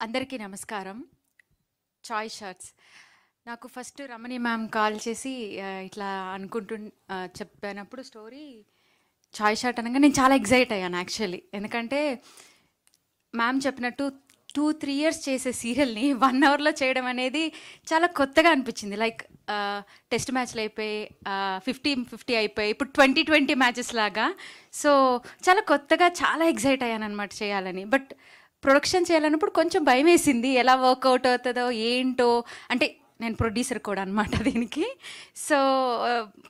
అందరికీ నమస్కారం. చాయ్ షాట్స్. నాకు ఫస్ట్ రమణి మ్యామ్ కాల్ చేసి ఇట్లా చెప్పినప్పుడు స్టోరీ చాయ్ షాట్ అనగా నేను చాలా ఎక్సైట్ అయ్యాను యాక్చువల్లీ. ఎందుకంటే మ్యామ్ చెప్పినట్టు 2-3 ఇయర్స్ చేసే సీరియల్ని 1 అవర్లో చేయడం అనేది చాలా కొత్తగా అనిపించింది. లైక్ టెస్ట్ మ్యాచ్లు అయిపోయి 50-50 అయిపోయి ఇప్పుడు 20-20 మ్యాచెస్ లాగా. సో చాలా కొత్తగా చాలా ఎక్సైట్ అయ్యాను అనమాట చేయాలని. బట్ ప్రొడక్షన్ చేయాలన్నప్పుడు కొంచెం భయం వేసింది, ఎలా వర్కౌట్ అవుతుందో ఏంటో. అంటే నేను ప్రొడ్యూసర్ కూడా అనమాట దీనికి. సో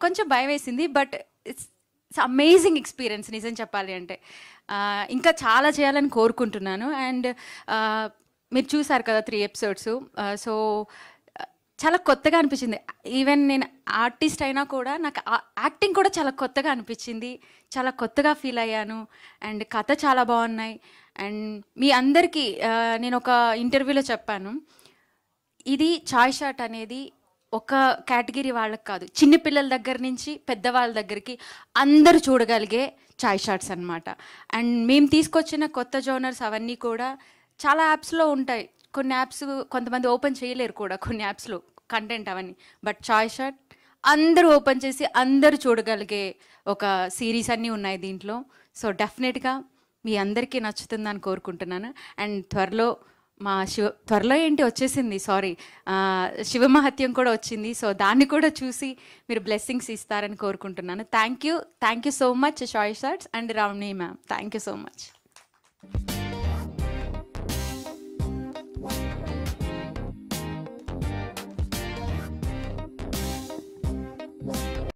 కొంచెం భయం వేసింది. బట్ ఇట్స్ అమేజింగ్ ఎక్స్పీరియన్స్ నిజం చెప్పాలి అంటే. ఇంకా చాలా చేయాలని కోరుకుంటున్నాను. అండ్ మీరు చూసారు కదా 3 ఎపిసోడ్స్. సో చాలా కొత్తగా అనిపించింది. ఈవెన్ నేను ఆర్టిస్ట్ అయినా కూడా నాకు యాక్టింగ్ కూడా చాలా కొత్తగా అనిపించింది. చాలా కొత్తగా ఫీల్ అయ్యాను. అండ్ కథ చాలా బాగున్నాయి. అండ్ మీ అందరికీ నేను ఒక ఇంటర్వ్యూలో చెప్పాను, ఇది చాయ్ షాట్ అనేది ఒక కేటగిరీ వాళ్ళకి కాదు, చిన్నపిల్లల దగ్గర నుంచి పెద్దవాళ్ళ దగ్గరికి అందరూ చూడగలిగే చాయ్ షాట్స్ అనమాట. అండ్ మేము తీసుకొచ్చిన కొత్త జోనర్స్ అవన్నీ కూడా చాలా యాప్స్లో ఉంటాయి. కొన్ని యాప్స్ కొంతమంది ఓపెన్ చేయలేరు కూడా, కొన్ని యాప్స్లో కంటెంట్ అవన్నీ. బట్ చాయ్ షాట్ అందరూ ఓపెన్ చేసి అందరూ చూడగలిగే ఒక సిరీస్ అన్నీ ఉన్నాయి దీంట్లో. సో డెఫినెట్గా మీ అందరికీ నచ్చుతుందని కోరుకుంటున్నాను. అండ్ త్వరలో ఏంటి వచ్చేసింది, సారీ, శివమహత్యం కూడా వచ్చింది. సో దాన్ని కూడా చూసి మీరు బ్లెస్సింగ్స్ ఇస్తారని కోరుకుంటున్నాను. Thank you so much chai shots and Ramani ma'am. Thank you so much.